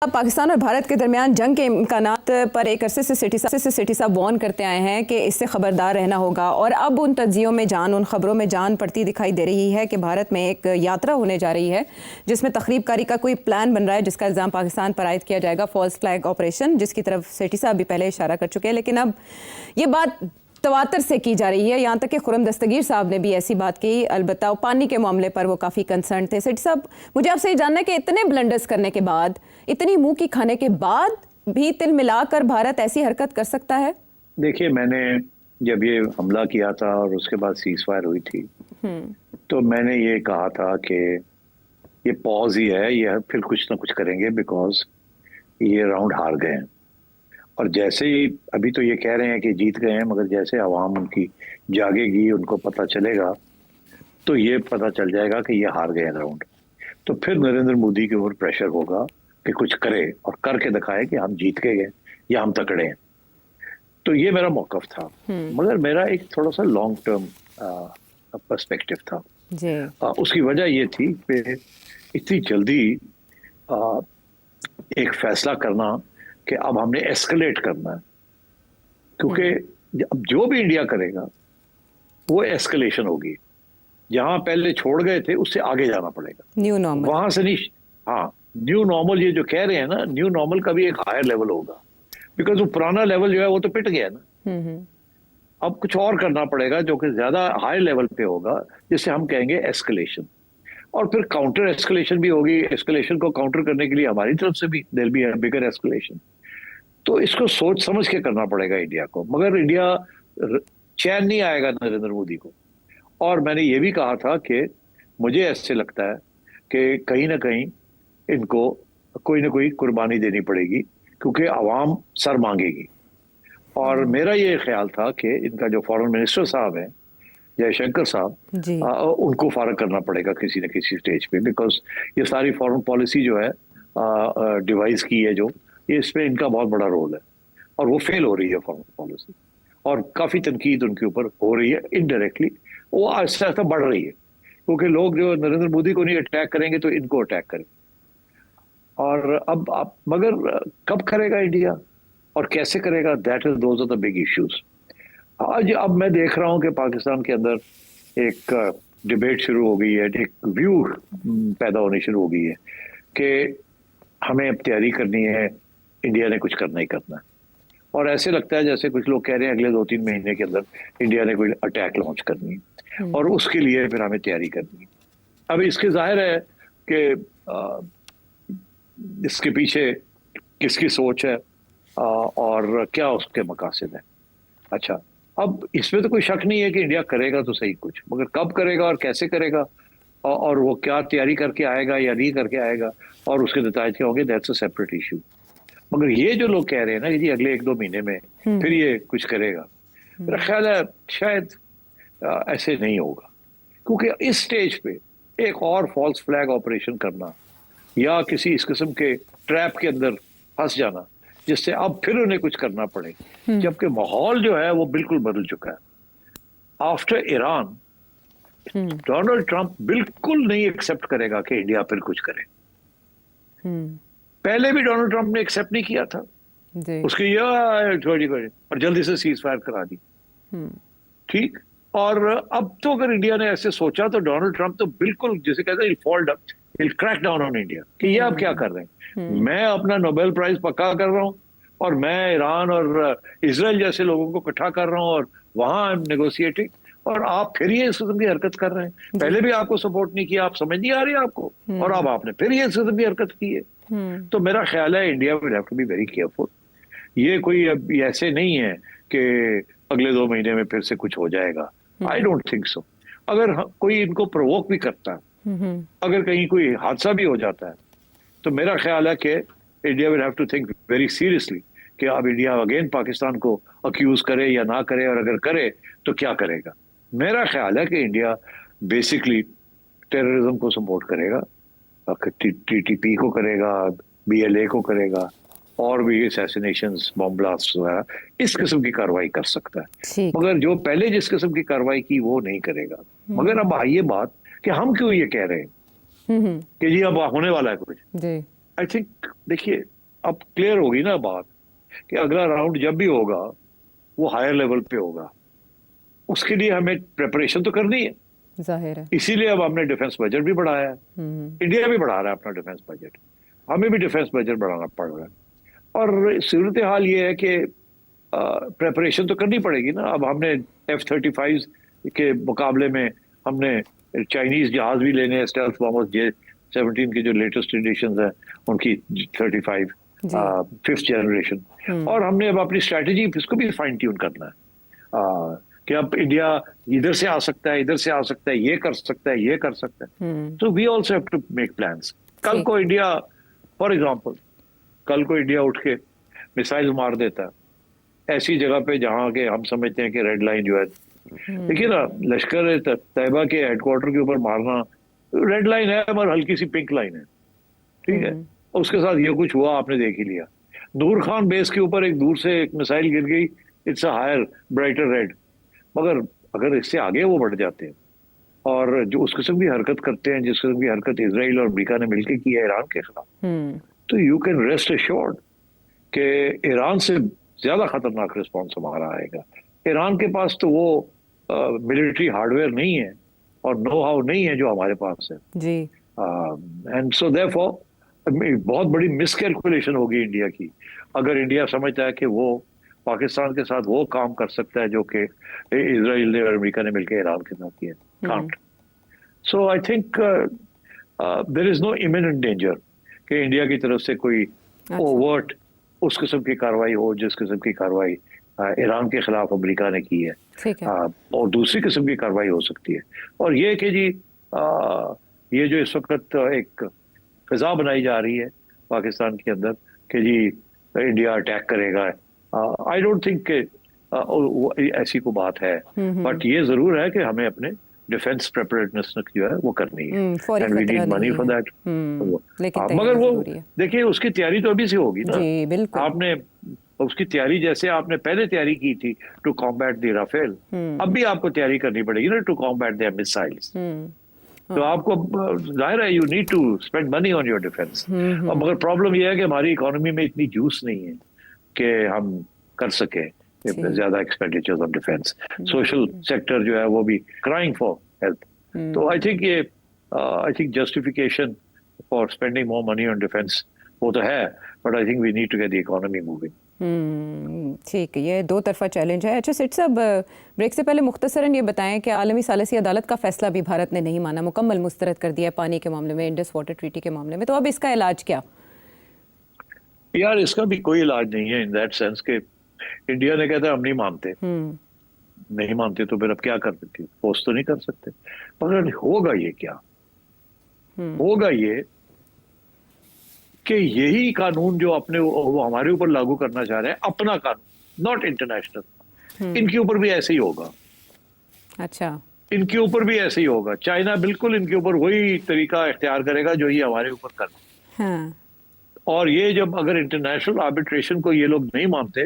पाकिस्तान और भारत के दरमियान जंग के इम्कानात पर एक अरसे से सिटी साहब वार्न करते आए हैं कि इससे खबरदार रहना होगा, और अब उन तज्जियों में जान, उन खबरों में जान पड़ती दिखाई दे रही है कि भारत में एक यात्रा होने जा रही है जिसमें तखरीबकारी का कोई प्लान बन रहा है जिसका इल्ज़ाम पाकिस्तान पर आयद किया जाएगा, फॉल्स फ्लैग ऑपरेशन, जिसकी तरफ सिटी साहब भी पहले इशारा कर चुके हैं। लेकिन अब ये बात तवातर से की जा रही है, यहाँ तक कि खुर्रम दस्तगीर साहब ने भी ऐसी बात की। अलबत्ता पानी के मामले पर वो काफ़ी कंसर्न थे। सेठ साहब, मुझे आपसे ये जानना है कि इतने ब्लंडर्स करने के बाद, इतनी मुंह की खाने के बाद भी तिल मिलाकर भारत ऐसी हरकत कर सकता है? देखिए, मैंने जब ये हमला किया था और उसके बाद सीज फायर हुई थी, तो मैंने ये कहा था कि ये पॉज ही है, ये फिर कुछ ना कुछ करेंगे, बिकॉज ये राउंड हार गए हैं। और जैसे ही अभी तो ये कह रहे हैं कि जीत गए हैं, मगर जैसे आवाम उनकी जागेगी, उनको पता चलेगा, तो ये पता चल जाएगा कि ये हार गए हैं राउंड। तो फिर नरेंद्र मोदी के ऊपर प्रेशर होगा कि कुछ करे और करके दिखाए कि हम जीत के गए या हम तकड़े हैं। तो ये मेरा मौकफ था, मगर मेरा एक थोड़ा सा लॉन्ग टर्म पर्सपेक्टिव था जी। उसकी वजह ये थी कि इतनी जल्दी एक फैसला करना कि अब हमने एस्केलेट करना है, क्योंकि अब जो भी इंडिया करेगा वो एस्केलेशन होगी। जहां पहले छोड़ गए थे उससे आगे जाना पड़ेगा, न्यू नॉर्मल, वहां से नहीं। हाँ, न्यू नॉर्मल ये जो कह रहे हैं ना, न्यू नॉर्मल का भी एक हायर लेवल होगा, बिकॉज वो पुराना लेवल जो है वो तो पिट गया ना। अब कुछ और करना पड़ेगा जो कि ज्यादा हाई लेवल पे होगा, जिसे हम कहेंगे एस्केलेशन। और फिर काउंटर एस्केलेशन भी होगी। एस्केलेशन को काउंटर करने के लिए हमारी तरफ से भी there be a bigger escalation. तो इसको सोच समझ के करना पड़ेगा इंडिया को, मगर इंडिया चैन नहीं आएगा नरेंद्र मोदी को। और मैंने ये भी कहा था कि मुझे ऐसे लगता है कि कहीं ना कहीं इनको कोई ना कोई कुर्बानी देनी पड़ेगी, क्योंकि आवाम सर मांगेगी। और मेरा ये ख्याल था कि इनका जो फॉरेन मिनिस्टर साहब हैं, जयशंकर साहब, उनको फारग करना पड़ेगा किसी न किसी स्टेज पे, बिकॉज ये सारी फॉरेन पॉलिसी जो है डिवाइस की है, जो ये इसमें इनका बहुत बड़ा रोल है, और वो फेल हो रही है फॉरेन पॉलिसी, और काफी तनकीद उनके ऊपर हो रही है इनडायरेक्टली। वो आहिस्ता आहिस्ता बढ़ रही है, क्योंकि लोग जो नरेंद्र मोदी को नहीं अटैक करेंगे तो इनको अटैक करेंगे। और अब मगर कब करेगा इंडिया और कैसे करेगा, that is those are the big issues. आज अब मैं देख रहा हूं कि पाकिस्तान के अंदर एक डिबेट शुरू हो गई है, एक व्यू पैदा होनी शुरू हो गई है कि हमें अब तैयारी करनी है, इंडिया ने कुछ करना ही करना है। और ऐसे लगता है जैसे कुछ लोग कह रहे हैं अगले 2-3 महीने के अंदर इंडिया ने कोई अटैक लॉन्च करनी है, और उसके लिए फिर हमें तैयारी करनी है। अब इसके जाहिर है कि इसके पीछे किसकी सोच है और क्या उसके मकासद है। अच्छा, अब इसमें तो कोई शक नहीं है कि इंडिया करेगा तो सही कुछ, मगर कब करेगा और कैसे करेगा, और वो क्या तैयारी करके आएगा या नहीं करके आएगा, और उसके नतीजे क्या होंगे, दैट्स अ सेपरेट इशू। मगर ये जो लोग कह रहे हैं ना कि जी अगले 1-2 महीने में फिर ये कुछ करेगा, मेरा ख्याल है शायद ऐसे नहीं होगा, क्योंकि इस स्टेज पे एक और फॉल्स फ्लैग ऑपरेशन करना या किसी इस किस्म के ट्रैप के अंदर फंस जाना जिससे अब फिर उन्हें कुछ करना पड़े, जबकि माहौल जो है वो बिल्कुल बदल चुका है। आफ्टर ईरान, डोनाल्ड ट्रंप बिल्कुल नहीं एक्सेप्ट करेगा कि इंडिया फिर कुछ करे। पहले भी डोनाल्ड ट्रंप ने एक्सेप्ट नहीं किया था, उसकी और जल्दी से सीज फायर करा दी, ठीक। और अब तो अगर इंडिया ने ऐसे सोचा तो डोनाल्ड ट्रंप तो बिल्कुल, जैसे कहते हैं, he'll crack down on India कि ये आप क्या कर रहे हैं। मैं अपना नोबेल प्राइज पक्का कर रहा हूं, और मैं ईरान और इजराइल जैसे लोगों को इकट्ठा कर रहा हूं, और वहां नेगोशिएटिंग, और आप फिर ये इस किस्म की हरकत कर रहे हैं। पहले भी आपको सपोर्ट नहीं किया, आप समझ नहीं आ रही आपको, और अब आपने फिर ये इस किस्म की हरकत की है। तो मेरा ख्याल है India will have to be very careful. ये कोई ऐसे नहीं है कि अगले 2 महीने में फिर से कुछ हो जाएगा, आई डोंट थिंक सो। अगर कोई इनको प्रोवोक भी करता है, अगर कहीं कोई हादसा भी हो जाता है, तो मेरा ख्याल है कि India will have to think very seriously कि अब इंडिया अगेन पाकिस्तान को अक्यूज करे या ना करे, और अगर करे तो क्या करेगा। मेरा ख्याल है कि इंडिया बेसिकली टेररिज्म को सपोर्ट करेगा, TTP को करेगा, BLA को करेगा, और भी असैसिनेशंस, बॉम्ब ब्लास्ट वगैरह, इस किस्म की कार्रवाई कर सकता है। मगर जो पहले जिस किस्म की कार्रवाई की वो नहीं करेगा। मगर अब आइए बात कि हम क्यों ये कह रहे हैं कि जी अब होने वाला है कुछ। आई थिंक देखिए अब क्लियर होगी ना बात कि अगला राउंड जब भी होगा वो हायर लेवल पे होगा, उसके लिए हमें प्रिपरेशन तो करनी है, जाहिर है। इसीलिए अब हमने डिफेंस बजट भी बढ़ाया है। इंडिया भी बढ़ा रहा है अपना डिफेंस बजट, हमें भी डिफेंस बजट बढ़ाना पड़ रहा है। और सूरत हाल ये है कि प्रिपरेशन तो करनी पड़ेगी ना। अब हमने F-35 के मुकाबले में हमने चाइनीज जहाज भी लेने हैं, स्टेल्थ बॉम्बर्स J-17 की जो लेटेस्ट एडिशन है उनकी 35 5th जनरेशन, और हमने अब अपनी स्ट्रैटेजी इसको भी फाइन ट्यून करना है कि अब इंडिया इधर से आ सकता है, इधर से आ सकता है, ये कर सकता है, ये कर सकता है। तो we also have to make plans. कल को इंडिया, फॉर एग्जांपल, कल को इंडिया उठ के मिसाइल मार देता है ऐसी जगह पे जहां के हम समझते हैं कि रेड लाइन जो है, देखिए ना, लश्कर तैयबा के हेडक्वार्टर के ऊपर मारना रेड लाइन है मगर हल्की सी पिंक लाइन है, ठीक है। उसके साथ ये कुछ हुआ आपने देख ही लिया। नूर खान बेस के ऊपर एक दूर से एक मिसाइल गिर गई, it's a higher brighter red, मगर अगर इससे आगे वो बढ़ जाते हैं और जो उस किस्म की हरकत करते हैं जिस किस्म की हरकत इसराइल और अमेरिका ने मिलकर की है ईरान के खिलाफ, तो यू कैन रेस्ट एश्योर्ड कि ईरान से ज्यादा खतरनाक रिस्पॉन्स हमारा आएगा। ईरान के पास तो वो मिलिट्री हार्डवेयर नहीं है और नो हाउ नहीं है जो हमारे पास है जी। एंड सो देयरफॉर बहुत बड़ी मिसकैलकुलेशन होगी इंडिया की अगर इंडिया समझता है कि वो पाकिस्तान के साथ वो काम कर सकता है जो कि इजराइल ने और अमेरिका ने मिलकर ईरान के साथ किया। Can't. So I think there is no imminent danger कि इंडिया की तरफ से कोई ओवर्ट उस किस्म की कार्रवाई हो जिस किस्म की कार्रवाई ईरान के खिलाफ अमेरिका ने की है, और दूसरी किस्म की कार्रवाई हो सकती है। और ये कि जी ये जो इस वक्त एक फिजा बनाई जा रही है पाकिस्तान के अंदर कि जी इंडिया अटैक करेगा, आई डोंट थिंक ऐसी कोई बात है, बट ये जरूर है कि हमें अपने डिफेंस प्रिपरेडनेस जो है वो करनी है and we need money for that. मगर वो देखिए उसकी तैयारी तो अभी से होगी ना जी, बिल्कुल। आपने उसकी तैयारी जैसे आपने पहले तैयारी की थी टू कॉम्बैट द राफेल, अब भी आपको तैयारी करनी पड़ेगी ना टू कॉम्बैट द मिसाइल्स। तो आपको जाहिर है you need to spend money on your defence. और मगर प्रॉब्लम यह है कि हमारी इकोनॉमी में इतनी जूस नहीं है कि हम कर सके ज्यादा expenditure on defence. Social sector जो है वो भी क्राइंग फॉर हेल्प। तो I think justification for spending more money on defence वो तो है, but I think we need to get the economy moving. ठीक है, ये दो तरफा चैलेंज है। अच्छा सेठ साहब, ब्रेक से पहले मुख्तसरन ये बताएं कि आलमी सालिसी अदालत का फैसला भी भारत ने नहीं माना, मुकम्मल मुस्तरद कर दिया पानी के मामले में, इंडस वाटर ट्रीटी के मामले में, तो अब इसका इलाज क्या? यार इसका भी कोई इलाज नहीं है इन दैट सेंस के इंडिया ने कहता है हम नहीं मानते, नहीं मानते तो फिर अब क्या कर सकते, फोर्स तो नहीं कर सकते। मगर होगा ये क्या, होगा ये कि यही कानून जो अपने वो हमारे ऊपर लागू करना चाह रहे हैं, अपना कानून नॉट इंटरनेशनल, इनके ऊपर भी ऐसे ही होगा। अच्छा, इनके ऊपर भी ऐसे ही होगा। चाइना बिल्कुल इनके ऊपर वही तरीका इख्तियार करेगा जो ये हमारे ऊपर करना। हाँ। और ये जब अगर इंटरनेशनल आर्बिट्रेशन को ये लोग नहीं मानते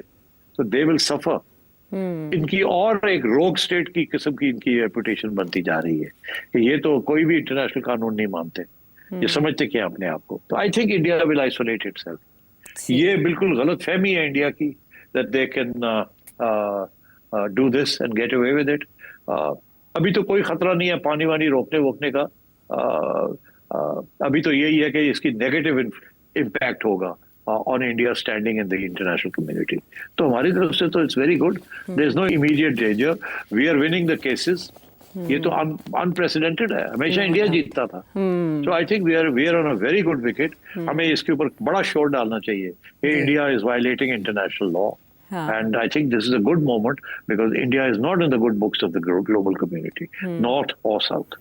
तो दे विल सफर। इनकी और एक रोग स्टेट की किस्म की इनकी रेपुटेशन बनती जा रही है कि ये तो कोई भी इंटरनेशनल कानून नहीं मानते, ये समझते क्या अपने आप को। तो I think India will isolate itself. ये बिल्कुल गलत फहमी है इंडिया की that they can do this and get away with it. अभी तो कोई खतरा नहीं है पानी वानी रोकने वोकने का। अभी तो यही है कि इसकी नेगेटिव इम्पैक्ट होगा on India standing in the international community. तो हमारी तरफ से तो it's very good, there is no immediate danger, we are winning the cases. ये तो अनप्रेसिडेंटेड है, हमेशा इंडिया जीतता था। So I think we are on a very good wicket. हमें इसके ऊपर बड़ा शोर डालना चाहिए कि India is violating international law, and I think this is a good moment because India is not in the good books of the global community, north or south.